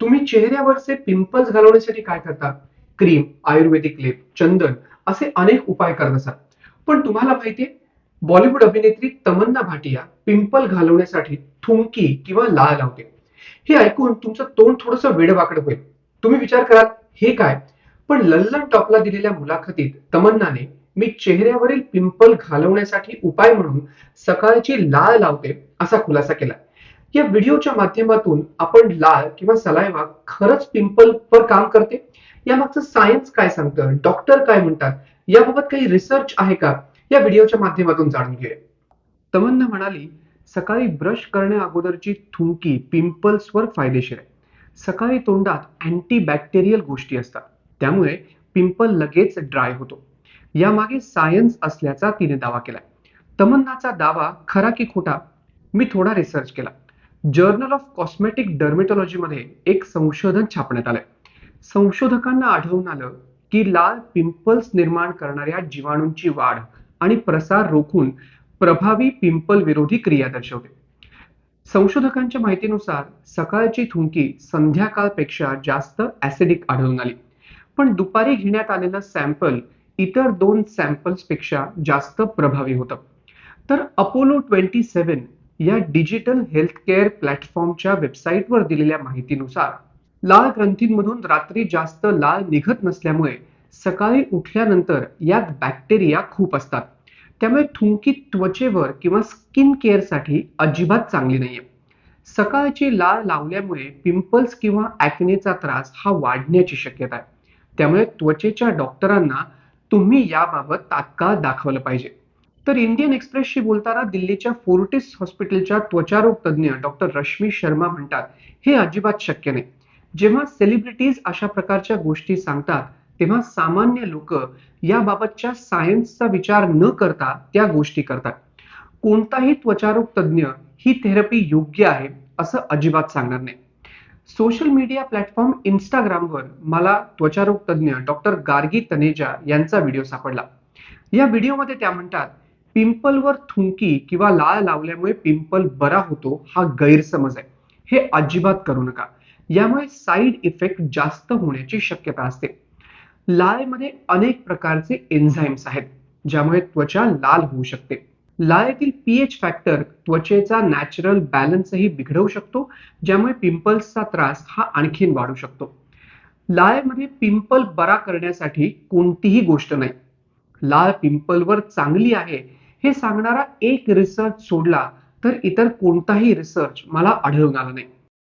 तुम्ही चेहऱ्यावरचे पिंपल्स घालवण्यासाठी काय करता? क्रीम, आयुर्वेदिक लेप, चंदन असे अनेक उपाय करत असाल. पण तुम्हाला माहितीये, बॉलिवूड अभिनेत्री तमन्ना भाटिया पिंपल घालवण्यासाठी थुंकी किंवा लाळ लावते. हे ऐकून तुमचं तोंड थोडंसं वेडवाकडं होईल. तुम्ही विचार कराल, हे काय? पण लल्लन टॉपला दिलेल्या मुलाखतीत तमन्नाने मी चेहऱ्यावरील पिंपल घालवण्यासाठी उपाय म्हणून सकाळची लाळ लावते असा खुलासा केला. या व्हिडिओच्या माध्यमातून आपण लाळ किंवा सलायवा खरंच पिंपल वर काम करते? यामागचं सायन्स काय सांगतं? डॉक्टर काय म्हणतात? याबाबत काही रिसर्च आहे का? या व्हिडिओच्या माध्यमातून जाणून घेऊया. तमन्ना म्हणाली, सकाळी ब्रश करण्या अगोदरची थुंकी पिंपल्सवर फायदेशीर आहे. सकाळी तोंडात अँटीबॅक्टेरियल गोष्टी असतात, त्यामुळे पिंपल लगेच ड्राय होतो. यामागे सायन्स असल्याचा तिने दावा केलाय. तमन्नाचा दावा खरा की खोटा? मी थोडा रिसर्च केला. जर्नल ऑफ कॉस्मेटिक डर्मेटॉलॉजी मध्ये एक संशोधन छापण्यात आलंय. संशोधकांना आढळून आलं की लाल पिंपल्स निर्माण करणाऱ्या जीवाणूंची वाढ आणि प्रसार रोखून प्रभावी पिंपल विरोधी क्रिया दर्शवते. संशोधकांच्या माहितीनुसार सकाळची थुंकी संध्याकाळपेक्षा जास्त ऍसिडिक आढळून आली. पण दुपारी घेण्यात आलेलं सॅम्पल इतर दोन सॅम्पल्स पेक्षा जास्त प्रभावी होतं. तर अपोलो 27 या डिजिटल हेल्थकेअर प्लॅटफॉर्मच्या वेबसाईटवर दिलेल्या माहितीनुसार लाळ ग्रंथींमधून रात्री जास्त लाळ निघत नसल्यामुळे सकाळी उठल्यानंतर यात बॅक्टेरिया खूप असतात. त्यामुळे थुंकी त्वचेवर किंवा स्किन केअरसाठी अजिबात चांगली नाहीये. सकाळची लाळ लावल्यामुळे पिंपल्स किंवा ॲक्नेचा त्रास हा वाढण्याची शक्यता आहे. त्यामुळे त्वचेच्या डॉक्टरांना तुम्ही याबाबत तात्काळ दाखवलं पाहिजे. तर इंडियन एक्सप्रेसशी बोलताना दिल्लीच्या फोर्टिस हॉस्पिटलच्या त्वचारोग तज्ज्ञ डॉक्टर रश्मी शर्मा म्हणतात, हे अजिबात शक्य नाही. जेव्हा सेलिब्रिटीज अशा प्रकारच्या गोष्टी सांगतात, तेव्हा सामान्य लोक याबाबतच्या सायन्सचा विचार न करता त्या गोष्टी करतात. कोणताही त्वचारोग तज्ज्ञ ही थेरपी योग्य आहे असं अजिबात सांगणार नाही. सोशल मीडिया प्लॅटफॉर्म इंस्टाग्रामवर मला त्वचारोग तज्ज्ञ डॉक्टर गार्गी तनेजा यांचा व्हिडिओ सापडला. या व्हिडिओमध्ये त्या म्हणतात, पिंपलवर थुंकी किंवा लाळ लावल्यामुळे पिंपल बरा होतो हा गैरसमज आहे. हे अजिबात करू नका. यामुळे साईड इफेक्ट जास्त होण्याची शक्यता असते. लाळेमध्ये अनेक प्रकारचे एन्झाईम्स आहेत, ज्यामुळे त्वचा लाल होऊ शकते. लाळेतील पीएच फॅक्टर त्वचेचा नॅचरल बॅलन्सही बिघडवू शकतो, ज्यामुळे पिंपल्सचा त्रास हा आणखीन वाढू शकतो. लाळेमध्ये पिंपल बरा करण्यासाठी कोणतीही गोष्ट नाही. लाळ पिंपलवर चांगली आहे हे सांगणारा एक रिसर्च सोडला तर इतर कोणताही रिसर्च मला आढळून आला नाही.